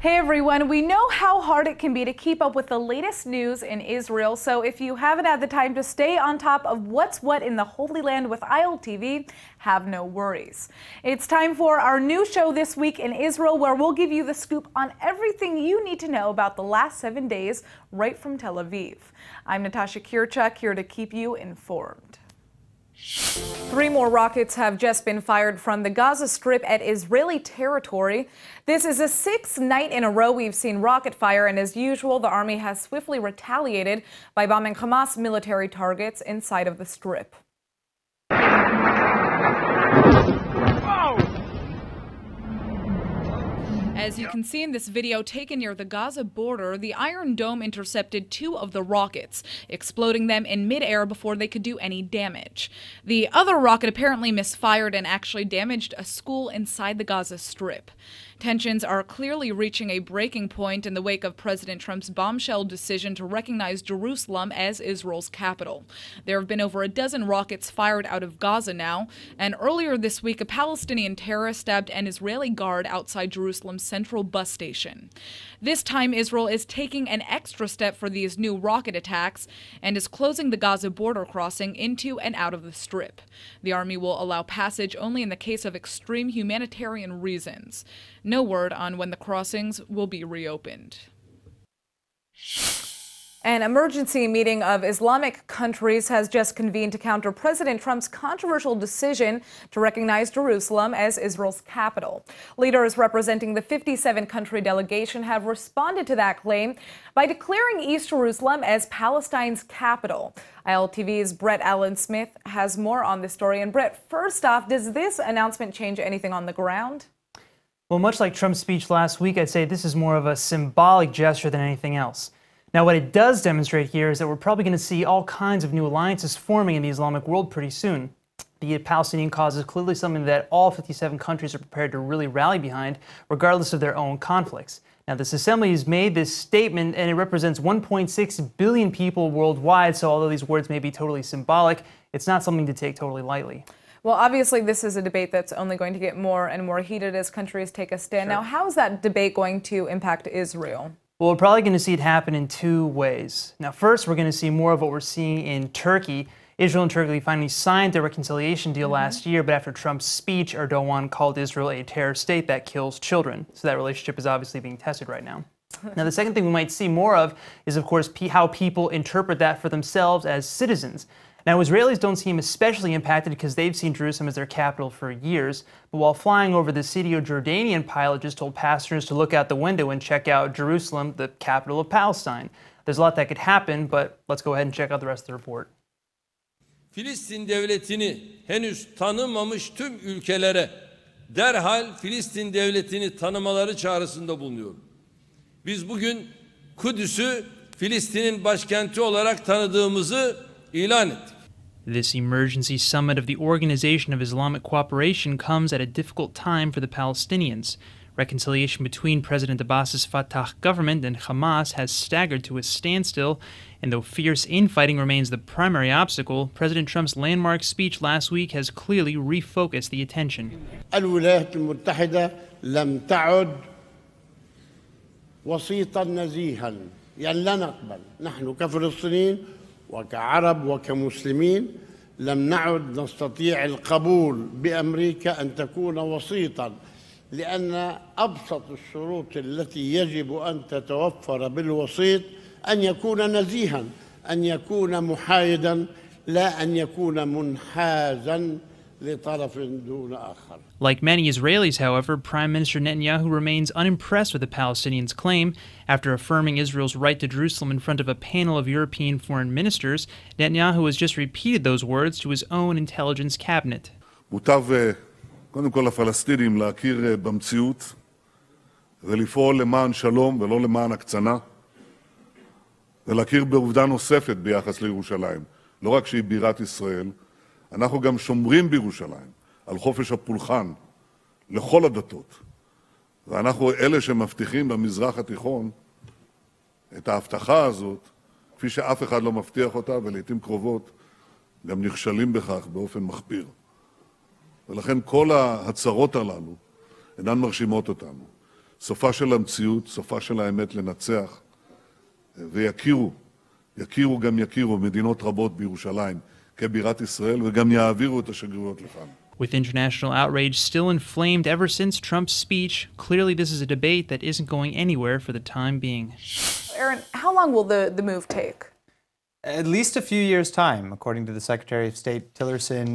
Hey everyone, we know how hard it can be to keep up with the latest news in Israel, so if you haven't had the time to stay on top of what's what in the Holy Land with ILTV, have no worries. It's time for our new show this week in Israel, where we'll give you the scoop on everything you need to know about the last 7 days right from Tel Aviv. I'm Natasha Kirchuk, here to keep you informed. 3 more rockets have just been fired from the Gaza Strip at Israeli territory. This is the 6th night in a row we've seen rocket fire, and as usual, the army has swiftly retaliated by bombing Hamas military targets inside of the Strip. As you can see in this video taken near the Gaza border, the Iron Dome intercepted 2 of the rockets, exploding them in midair before they could do any damage. The other rocket apparently misfired and actually damaged a school inside the Gaza Strip. Tensions are clearly reaching a breaking point in the wake of President Trump's bombshell decision to recognize Jerusalem as Israel's capital. There have been over a dozen rockets fired out of Gaza now, and earlier this week a Palestinian terrorist stabbed an Israeli guard outside Jerusalem's central bus station. This time Israel is taking an extra step for these new rocket attacks and is closing the Gaza border crossing into and out of the Strip. The army will allow passage only in the case of extreme humanitarian reasons. No word on when the crossings will be reopened. An emergency meeting of Islamic countries has just convened to counter President Trump's controversial decision to recognize Jerusalem as Israel's capital. Leaders representing the 57-country delegation have responded to that claim by declaring East Jerusalem as Palestine's capital. ILTV's Brett Allen Smith has more on this story. And Brett, first off, does this announcement change anything on the ground? Well, much like Trump's speech last week, I'd say this is more of a symbolic gesture than anything else. Now, what it does demonstrate here is that we're probably going to see all kinds of new alliances forming in the Islamic world pretty soon. The Palestinian cause is clearly something that all 57 countries are prepared to really rally behind, regardless of their own conflicts. Now, this assembly has made this statement, and it represents 1.6 billion people worldwide, so although these words may be totally symbolic, it's not something to take totally lightly. Well, obviously, this is a debate that's only going to get more and more heated as countries take a stand. Sure. Now, how is that debate going to impact Israel? Well, we're probably going to see it happen in 2 ways. Now, first, we're going to see more of what we're seeing in Turkey. Israel and Turkey finally signed their reconciliation deal last year, but after Trump's speech, Erdogan called Israel a terror state that kills children. So that relationship is obviously being tested right now. Now, the second thing we might see more of is, of course, how people interpret that for themselves as citizens. Now, Israelis don't seem especially impacted because they've seen Jerusalem as their capital for years. But while flying over the city, a Jordanian pilot just told passengers to look out the window and check out Jerusalem, the capital of Palestine. There's a lot that could happen, but let's go ahead and check out the rest of the report. Filistin devletini henüz tanımamış tüm ülkelere derhal Filistin devletini tanımaları çağrısında bulunuyorum. Biz bugün Kudüs'ü Filistin'in başkenti olarak tanıdığımızı ilan ettik. This emergency summit of the Organization of Islamic Cooperation comes at a difficult time for the Palestinians. Reconciliation between President Abbas's Fatah government and Hamas has staggered to a standstill, and though fierce infighting remains the primary obstacle, President Trump's landmark speech last week has clearly refocused the attention. الولايات المتحدة لم تعد وسيطا نزيها، يعني لا نقبل نحن كفلسطينيين وكعرب وكمسلمين لم نعد نستطيع القبول بأمريكا أن تكون وسيطا، لأن أبسط الشروط التي يجب أن تتوفر بالوسيط أن يكون نزيها، أن يكون محايدا، لا أن يكون منحازا لطرف دون آخر. Like many Israelis, however, Prime Minister Netanyahu remains unimpressed with the Palestinians' claim. After affirming Israel's right to Jerusalem in front of a panel of European foreign ministers, Netanyahu has just repeated those words to his own intelligence cabinet. מוטב קודם כל לפלסטינים להכיר במציאות ולפעול למען שלום ולא למען הקצנה, ולהכיר בעובדה נוספת ביחס לירושלים. לא רק שהיא בירת ישראל, אנחנו גם שומרים בירושלים על חופש הפולחן לכל הדתות. ואנחנו אלה שמבטיחים במזרח התיכון את ההבטחה הזאת, כפי שאף אחד לא מבטיח אותה, ולעיתים קרובות גם נכשלים בכך באופן מחפיר. ולכן כל ההצהרות הללו אינן מרשימות אותנו. סופה של המציאות, סופה של האמת לנצח, ויכירו גם יכירו מדינות רבות בירושלים כבירת ישראל, וגם יעבירו את השגרירויות לכאן. With international outrage still inflamed ever since Trump's speech, clearly this is a debate that isn't going anywhere for the time being. Aaron, how long will the move take? At least a few years' time, according to the Secretary of State Tillerson.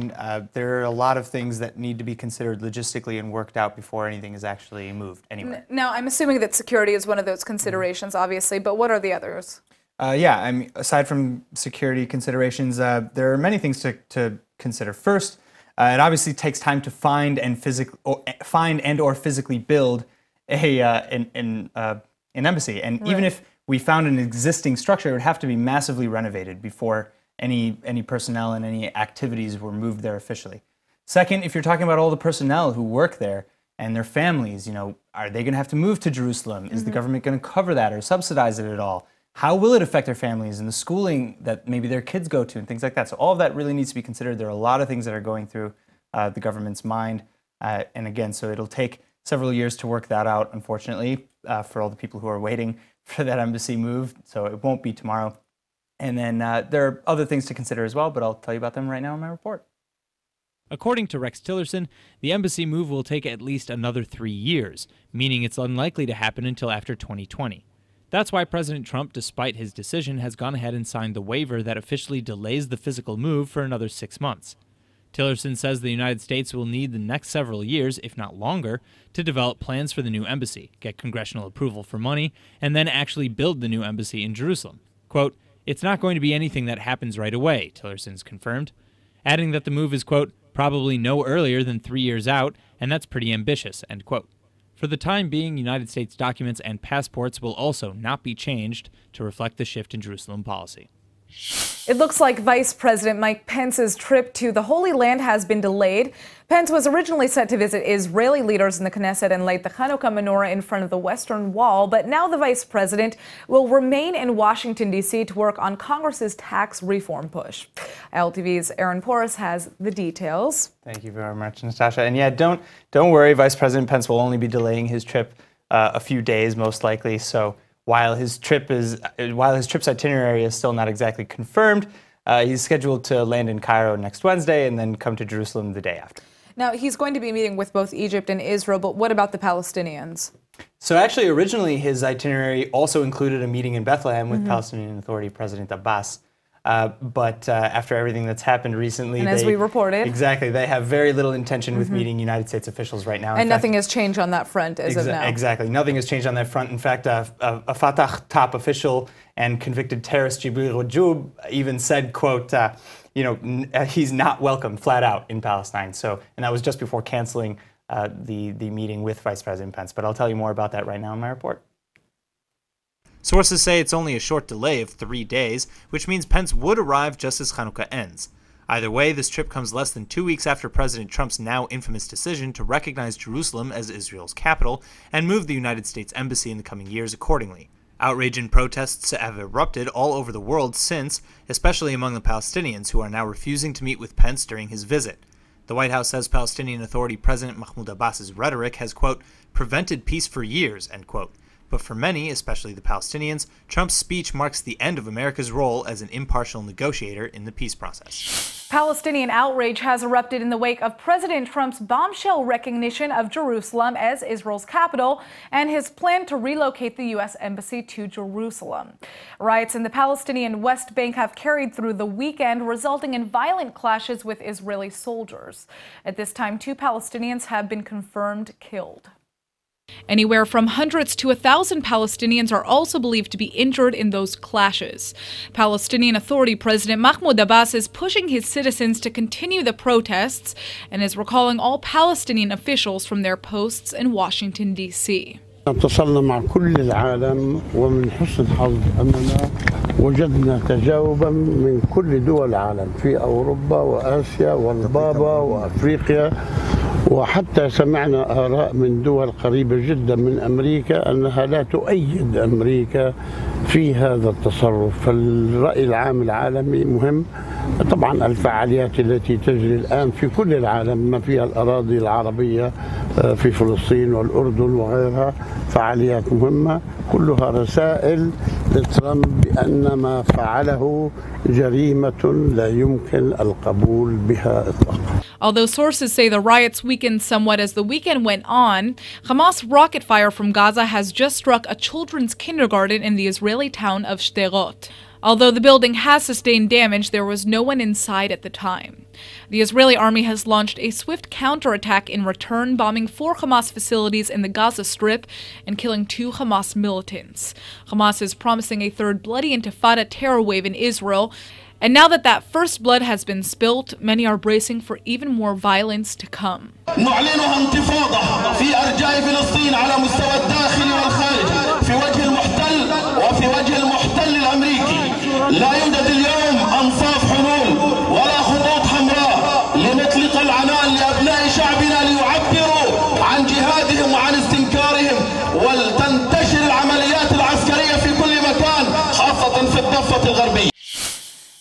There are a lot of things that need to be considered logistically and worked out before anything is actually moved anywhere. Now, I'm assuming that security is one of those considerations, obviously, but what are the others? Yeah, I mean, aside from security considerations, there are many things to consider. First, it obviously takes time to find and or physically build an embassy, and Right. even if we found an existing structure, it would have to be massively renovated before any personnel and any activities were moved there officially. Second, if you're talking about all the personnel who work there and their families, are they going to have to move to Jerusalem? Is the government going to cover that or subsidize it at all? How will it affect their families and the schooling that maybe their kids go to and things like that? So all of that really needs to be considered. There are a lot of things that are going through the government's mind. And again, so it'll take several years to work that out, unfortunately, for all the people who are waiting for that embassy move. So it won't be tomorrow. And then there are other things to consider as well, but I'll tell you about them right now in my report. According to Rex Tillerson, the embassy move will take at least another 3 years, meaning it's unlikely to happen until after 2020. That's why President Trump, despite his decision, has gone ahead and signed the waiver that officially delays the physical move for another 6 months. Tillerson says the United States will need the next several years, if not longer, to develop plans for the new embassy, get congressional approval for money, and then actually build the new embassy in Jerusalem. Quote, "It's not going to be anything that happens right away," Tillerson's confirmed, adding that the move is, quote, "probably no earlier than 3 years out, and that's pretty ambitious," end quote. For the time being, United States documents and passports will also not be changed to reflect the shift in Jerusalem policy. It looks like Vice President Mike Pence's trip to the Holy Land has been delayed. Pence was originally set to visit Israeli leaders in the Knesset and light the Hanukkah menorah in front of the Western Wall, but now the vice president will remain in Washington, D.C. to work on Congress's tax reform push. ILTV's Aaron Porras has the details. Thank you very much, Natasha. And yeah, don't worry, Vice President Pence will only be delaying his trip a few days, most likely. So while his trip's itinerary is still not exactly confirmed, he's scheduled to land in Cairo next Wednesday and then come to Jerusalem the day after. Now, he's going to be meeting with both Egypt and Israel, but what about the Palestinians? So actually, originally, his itinerary also included a meeting in Bethlehem with Palestinian Authority President Abbas. But after everything that's happened recently, and as we reported, exactly, they have very little intention with meeting United States officials right now. And nothing has changed on that front as of now. Exactly, nothing has changed on that front. In fact, a Fatah top official and convicted terrorist Jibril Rajoub even said, quote, he's not welcome, flat out, in Palestine. So, and that was just before canceling the meeting with Vice President Pence. But I'll tell you more about that right now in my report. Sources say it's only a short delay of 3 days, which means Pence would arrive just as Hanukkah ends. Either way, this trip comes less than 2 weeks after President Trump's now infamous decision to recognize Jerusalem as Israel's capital and move the United States Embassy in the coming years accordingly. Outrage and protests have erupted all over the world since, especially among the Palestinians, who are now refusing to meet with Pence during his visit. The White House says Palestinian Authority President Mahmoud Abbas's rhetoric has, quote, prevented peace for years, end quote. But for many, especially the Palestinians, Trump's speech marks the end of America's role as an impartial negotiator in the peace process. Palestinian outrage has erupted in the wake of President Trump's bombshell recognition of Jerusalem as Israel's capital and his plan to relocate the U.S. Embassy to Jerusalem. Riots in the Palestinian West Bank have carried through the weekend, resulting in violent clashes with Israeli soldiers. At this time, 2 Palestinians have been confirmed killed. Anywhere from hundreds to 1,000 Palestinians are also believed to be injured in those clashes. Palestinian Authority President Mahmoud Abbas is pushing his citizens to continue the protests and is recalling all Palestinian officials from their posts in Washington, D.C. اتصلنا مع كل العالم ومن حسن الحظ أننا وجدنا تجاوبا من كل دول العالم في أوروبا وآسيا والبابا وأفريقيا، وحتى سمعنا آراء من دول قريبة جدا من أمريكا أنها لا تؤيد أمريكا في هذا التصرف. فالرأي العام العالمي مهم. طبعا الفعاليات التي تجري الآن في كل العالم ما فيها الأراضي العربية في فلسطين والأردن وغيرها فعاليات مهمة كلها رسائل لترامب بأن ما فعله جريمة لا يمكن القبول بها إطلاقا. Although sources say the riots weakened somewhat as the weekend went on, Hamas rocket fire from Gaza has just struck a children's kindergarten in the Israeli town of Gadot. Although the building has sustained damage, there was no one inside at the time. The Israeli army has launched a swift counterattack in return, bombing 4 Hamas facilities in the Gaza Strip and killing 2 Hamas militants. Hamas is promising a third bloody intifada terror wave in Israel. And now that that first blood has been spilt, many are bracing for even more violence to come. نعلنها انتفاضة في أرجاء فلسطين على مستوى الداخل والخارج في وجه المحتل وفي وجه المحتل الأمريكي. لا يوجد اليوم أنصاف حلول ولا خطوط حمراء لنطلق العنان لأبناء شعبنا ليعبروا عن جهادهم وعن استنكارهم ولتنتشر العمليات العسكرية في كل مكان خاصة في الضفة الغربية.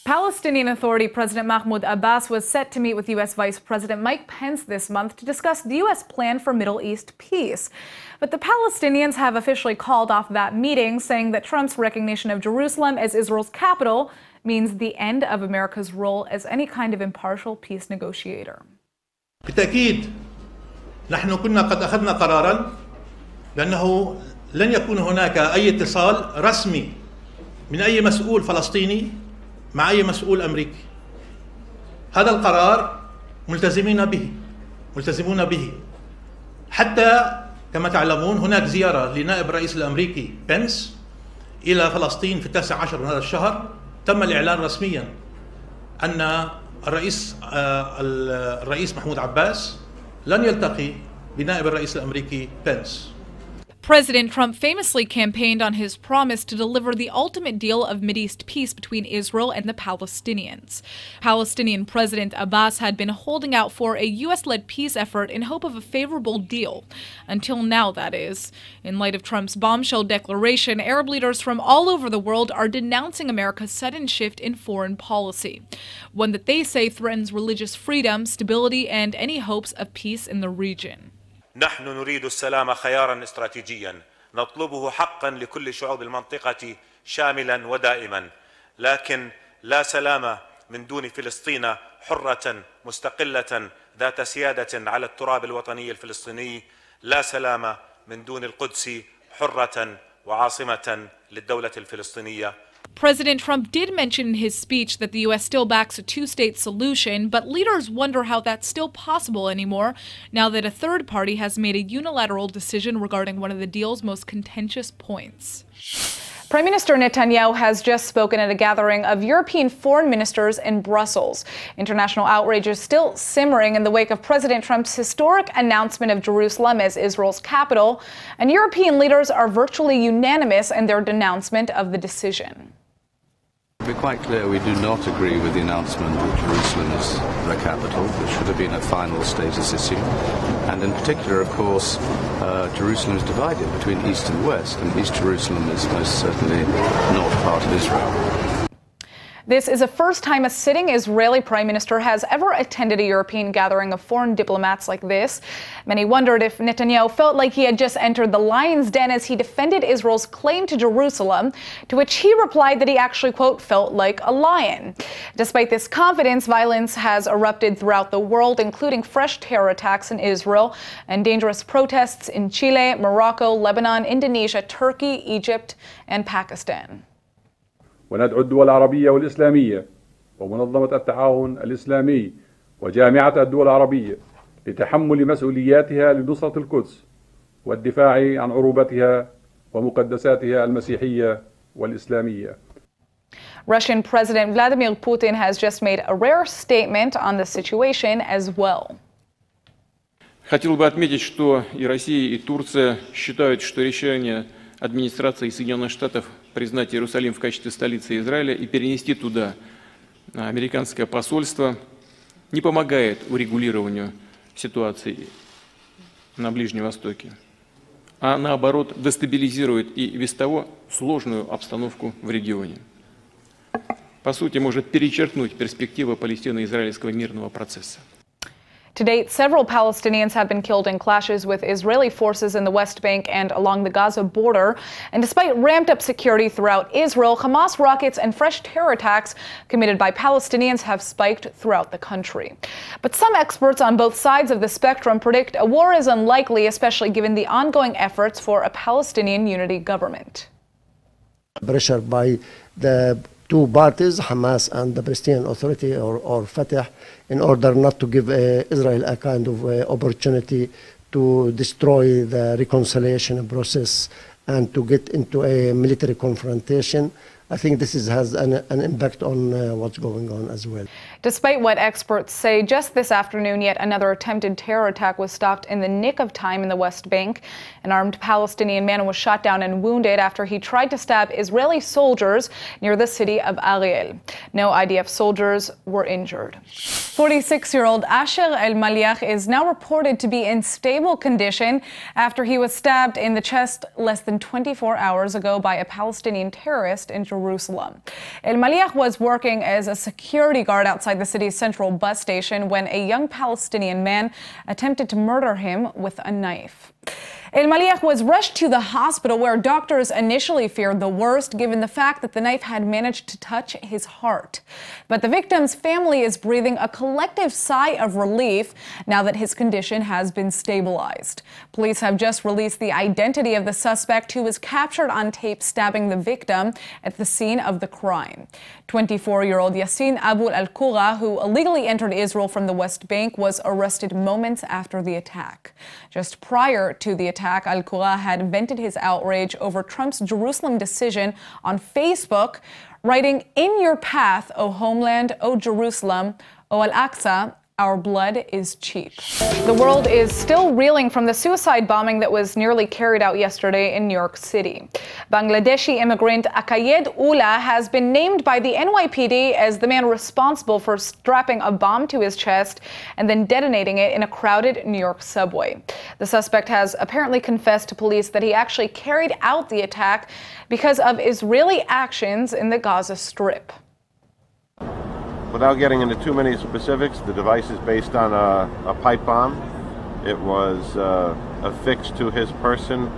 Palestinian Authority President Mahmoud Abbas was set to meet with U.S. Vice President Mike Pence this month to discuss the U.S. plan for Middle East peace. But the Palestinians have officially called off that meeting, saying that Trump's recognition of Jerusalem as Israel's capital means the end of America's role as any kind of impartial peace negotiator. بالتأكيد نحن كنا قد أخذنا قراراً لأنه لن يكون هناك أي اتصال رسمي من أي مسؤول فلسطيني مع أي مسؤول أمريكي. هذا القرار ملتزمون به حتى كما تعلمون هناك زيارة لنائب الرئيس الأمريكي بنس إلى فلسطين في 19 من هذا الشهر. تم الإعلان رسميا أن الرئيس محمود عباس لن يلتقي بنائب الرئيس الأمريكي بنس. President Trump famously campaigned on his promise to deliver the ultimate deal of Mideast peace between Israel and the Palestinians. Palestinian President Abbas had been holding out for a U.S.-led peace effort in hope of a favorable deal. Until now, that is. In light of Trump's bombshell declaration, Arab leaders from all over the world are denouncing America's sudden shift in foreign policy, one that they say threatens religious freedom, stability, and any hopes of peace in the region. نحن نريد السلام خيارا استراتيجيا نطلبه حقا لكل شعوب المنطقة شاملا ودائما لكن لا سلام من دون فلسطين حرة مستقلة ذات سيادة على التراب الوطني الفلسطيني لا سلام من دون القدس حرة وعاصمة للدولة الفلسطينية. President Trump did mention in his speech that the U.S. still backs a two-state solution, but leaders wonder how that's still possible anymore now that a third party has made a unilateral decision regarding one of the deal's most contentious points. Prime Minister Netanyahu has just spoken at a gathering of European foreign ministers in Brussels. International outrage is still simmering in the wake of President Trump's historic announcement of Jerusalem as Israel's capital, and European leaders are virtually unanimous in their denouncement of the decision. To be quite clear, we do not agree with the announcement of Jerusalem as the capital, which should have been a final status issue. And in particular, of course, Jerusalem is divided between East and West, and East Jerusalem is most certainly not part of Israel. This is the first time a sitting Israeli prime minister has ever attended a European gathering of foreign diplomats like this. Many wondered if Netanyahu felt like he had just entered the lion's den as he defended Israel's claim to Jerusalem, to which he replied that he actually, quote, felt like a lion. Despite this confidence, violence has erupted throughout the world, including fresh terror attacks in Israel and dangerous protests in Chile, Morocco, Lebanon, Indonesia, Turkey, Egypt, and Pakistan. وندعو الدول العربية والإسلامية ومنظمة التعاون الإسلامي وجامعة الدول العربية لتحمل مسؤولياتها لنصرة القدس والدفاع عن عروبتها ومقدساتها المسيحية والإسلامية. Russian President Vladimir Putin has just made a rare statement on the situation as well. Хотел бы отметить, что и Россия, и Турция считают, что решение администрации Соединенных Штатов признать Иерусалим в качестве столицы Израиля и перенести туда американское посольство не помогает урегулированию ситуации на Ближнем Востоке, а наоборот дестабилизирует и без того сложную обстановку в регионе. По сути, может перечеркнуть перспективы палестино-израильского мирного процесса. To date, several Palestinians have been killed in clashes with Israeli forces in the West Bank and along the Gaza border. And despite ramped up security throughout Israel, Hamas rockets and fresh terror attacks committed by Palestinians have spiked throughout the country. But some experts on both sides of the spectrum predict a war is unlikely, especially given the ongoing efforts for a Palestinian unity government. Pressure by the two parties, Hamas and the Palestinian Authority or Fatah, in order not to give Israel a kind of opportunity to destroy the reconciliation process and to get into a military confrontation. I think this has an impact on what's going on as well. Despite what experts say, just this afternoon, yet another attempted terror attack was stopped in the nick of time in the West Bank. An armed Palestinian man was shot down and wounded after he tried to stab Israeli soldiers near the city of Ariel. No IDF soldiers were injured. 46-year-old Asher El-Maliach is now reported to be in stable condition after he was stabbed in the chest less than 24 hours ago by a Palestinian terrorist in Jerusalem. El-Maliach was working as a security guard outside the city's central bus station when a young Palestinian man attempted to murder him with a knife. El-Maliach was rushed to the hospital where doctors initially feared the worst given the fact that the knife had managed to touch his heart. But the victim's family is breathing a collective sigh of relief now that his condition has been stabilized. Police have just released the identity of the suspect who was captured on tape stabbing the victim at the scene of the crime. 24-year-old Yassin Abu al-Qura, who illegally entered Israel from the West Bank, was arrested moments after the attack. Just prior to the attack, al-Qura had vented his outrage over Trump's Jerusalem decision on Facebook, writing, "In your path, O homeland, O Jerusalem, O Al-Aqsa, our blood is cheap." The world is still reeling from the suicide bombing that was nearly carried out yesterday in New York City. Bangladeshi immigrant Akayed Ullah has been named by the NYPD as the man responsible for strapping a bomb to his chest and then detonating it in a crowded New York subway. The suspect has apparently confessed to police that he actually carried out the attack because of Israeli actions in the Gaza Strip. Without getting into too many specifics, the device is based on a pipe bomb. It was affixed to his person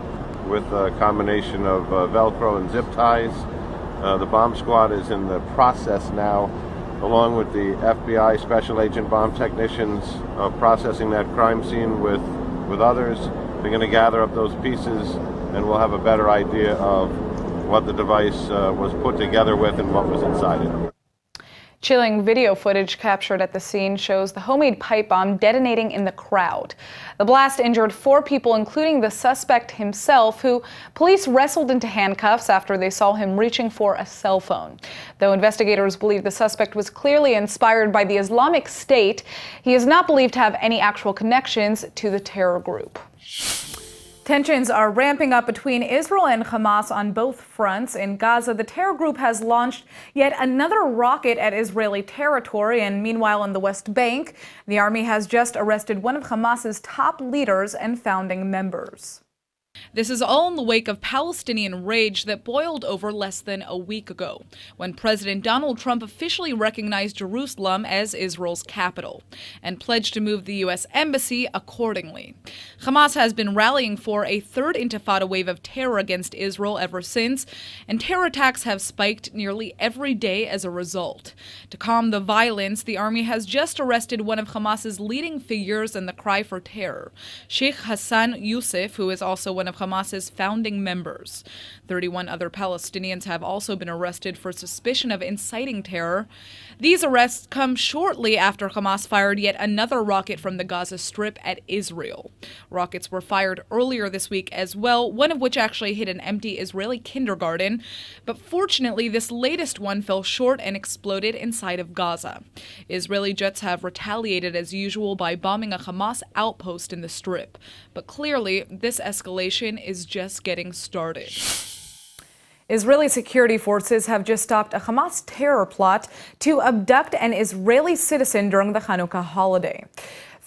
with a combination of Velcro and zip ties. The bomb squad is in the process now, along with the FBI Special Agent bomb technicians, of processing that crime scene with others. They're going to gather up those pieces and we'll have a better idea of what the device was put together with and what was inside it. Chilling video footage captured at the scene shows the homemade pipe bomb detonating in the crowd. The blast injured 4 people, including the suspect himself, who police wrestled into handcuffs after they saw him reaching for a cell phone. Though investigators believe the suspect was clearly inspired by the Islamic State, he is not believed to have any actual connections to the terror group. Tensions are ramping up between Israel and Hamas on both fronts. In Gaza, the terror group has launched yet another rocket at Israeli territory. And meanwhile, in the West Bank, the army has just arrested one of Hamas's top leaders and founding members. This is all in the wake of Palestinian rage that boiled over less than a week ago, when President Donald Trump officially recognized Jerusalem as Israel's capital and pledged to move the U.S. embassy accordingly. Hamas has been rallying for a third intifada wave of terror against Israel ever since, and terror attacks have spiked nearly every day as a result. To calm the violence, the army has just arrested one of Hamas's leading figures in the cry for terror, Sheikh Hassan Youssef, who is also one of Hamas's founding members. 31 other Palestinians have also been arrested for suspicion of inciting terror. These arrests come shortly after Hamas fired yet another rocket from the Gaza Strip at Israel. Rockets were fired earlier this week as well, one of which actually hit an empty Israeli kindergarten. But fortunately, this latest one fell short and exploded inside of Gaza. Israeli jets have retaliated as usual by bombing a Hamas outpost in the Strip. But clearly, this escalation is just getting started. Israeli security forces have just stopped a Hamas terror plot to abduct an Israeli citizen during the Hanukkah holiday.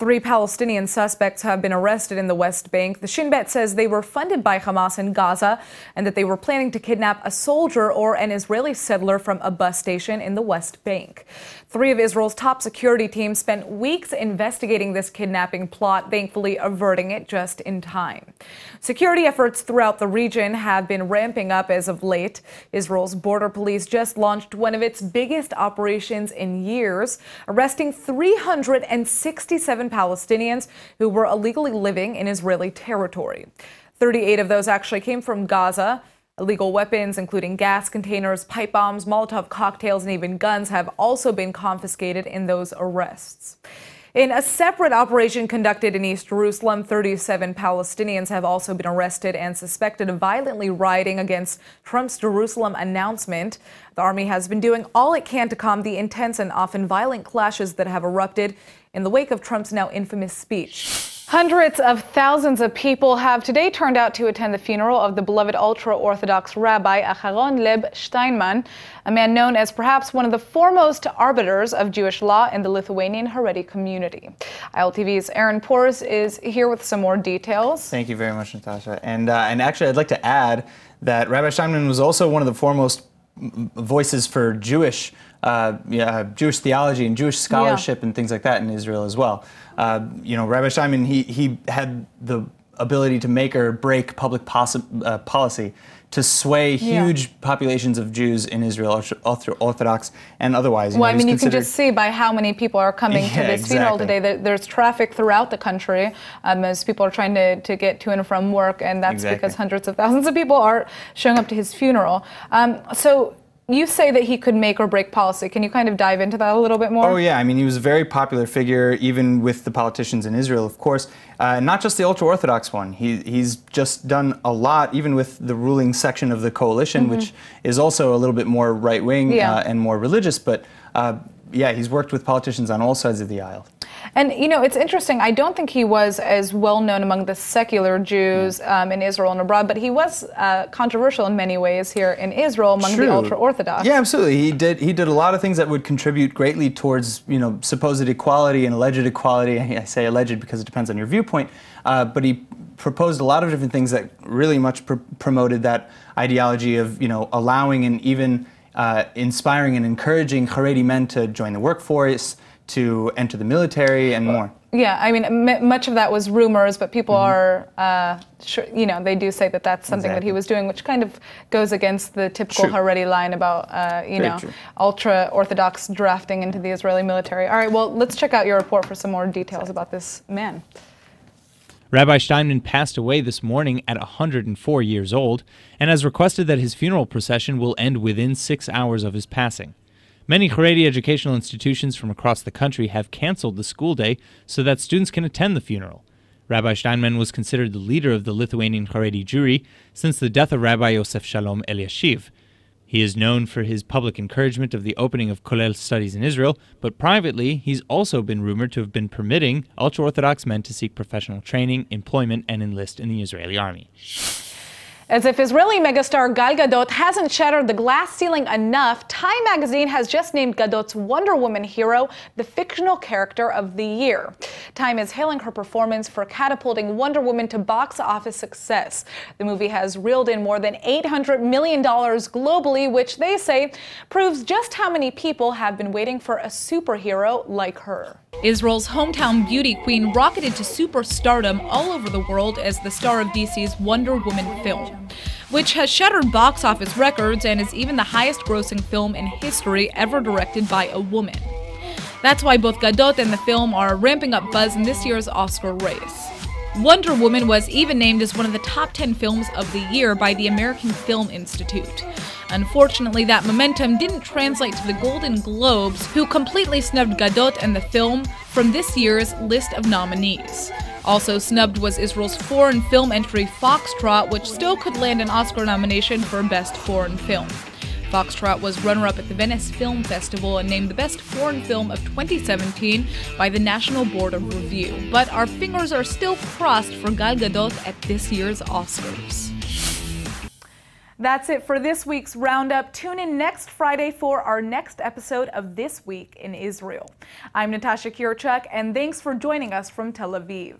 3 Palestinian suspects have been arrested in the West Bank. The Shin Bet says they were funded by Hamas in Gaza and that they were planning to kidnap a soldier or an Israeli settler from a bus station in the West Bank. 3 of Israel's top security teams spent weeks investigating this kidnapping plot, thankfully averting it just in time. Security efforts throughout the region have been ramping up as of late. Israel's border police just launched one of its biggest operations in years, arresting 367 Palestinians who were illegally living in Israeli territory. 38 of those actually came from Gaza. Illegal weapons, including gas containers, pipe bombs, Molotov cocktails, and even guns have also been confiscated in those arrests. In a separate operation conducted in East Jerusalem, 37 Palestinians have also been arrested and suspected of violently rioting against Trump's Jerusalem announcement. The army has been doing all it can to calm the intense and often violent clashes that have erupted in the wake of Trump's now infamous speech. Hundreds of thousands of people have today turned out to attend the funeral of the beloved ultra-Orthodox Rabbi Rabbi Steinman, a man known as perhaps one of the foremost arbiters of Jewish law in the Lithuanian Haredi community. ILTV's Aaron Pors is here with some more details. Thank you very much, Natasha. And actually, I'd like to add that Rabbi Steinman was also one of the foremost voices for Jewish theology and Jewish scholarship and things like that in Israel as well. Rabbi Shimon, he had the ability to make or break public policy to sway huge populations of Jews in Israel, Orthodox and otherwise. Well, I mean, you can just see by how many people are coming to this funeral today. There's traffic throughout the country as people are trying to get to and from work, and that's because hundreds of thousands of people are showing up to his funeral. So you say that he could make or break policy. Can you kind of dive into that a little bit more? Oh, yeah. I mean, he was a very popular figure, even with the politicians in Israel, of course. Not just the ultra-Orthodox one. He's just done a lot, even with the ruling section of the coalition, which is also a little bit more right-wing and more religious. But yeah, he's worked with politicians on all sides of the aisle. And, you know, it's interesting. I don't think he was as well known among the secular Jews in Israel and abroad, but he was controversial in many ways here in Israel among the ultra-Orthodox. Yeah, absolutely. He did a lot of things that would contribute greatly towards, supposed equality and alleged equality. I say alleged because it depends on your viewpoint. But he proposed a lot of different things that really much promoted that ideology of, allowing and even inspiring and encouraging Haredi men to join the workforce, to enter the military, and more. Yeah, I mean, much of that was rumors, but people are, they do say that that's something that he was doing, which kind of goes against the typical Haredi line about, ultra-Orthodox drafting into the Israeli military. All right, well, let's check out your report for some more details about this man. Rabbi Steinman passed away this morning at 104 years old and has requested that his funeral procession will end within 6 hours of his passing. Many Haredi educational institutions from across the country have canceled the school day so that students can attend the funeral. Rabbi Steinman was considered the leader of the Lithuanian Haredi Jewry since the death of Rabbi Yosef Shalom Eliashiv. He is known for his public encouragement of the opening of Kollel studies in Israel, but privately, he's also been rumored to have been permitting ultra-Orthodox men to seek professional training, employment, and enlist in the Israeli army. As if Israeli megastar Gadot hasn't shattered the glass ceiling enough, Time magazine has just named Gadot's Wonder Woman hero the fictional character of the year. Time is hailing her performance for catapulting Wonder Woman to box office success. The movie has reeled in more than $800 million globally, which they say proves just how many people have been waiting for a superhero like her. Israel's hometown beauty queen rocketed to superstardom all over the world as the star of DC's Wonder Woman film, which has shattered box office records and is even the highest-grossing film in history ever directed by a woman. That's why both Gadot and the film are ramping up buzz in this year's Oscar race. Wonder Woman was even named as one of the top 10 films of the year by the American Film Institute. Unfortunately, that momentum didn't translate to the Golden Globes, who completely snubbed Gadot and the film from this year's list of nominees. Also snubbed was Israel's foreign film entry Foxtrot, which still could land an Oscar nomination for Best Foreign Film. Foxtrot was runner-up at the Venice Film Festival and named the best foreign film of 2017 by the National Board of Review. But our fingers are still crossed for Gal Gadot at this year's Oscars. That's it for this week's Roundup. Tune in next Friday for our next episode of This Week in Israel. I'm Natasha Kirchuk, and thanks for joining us from Tel Aviv.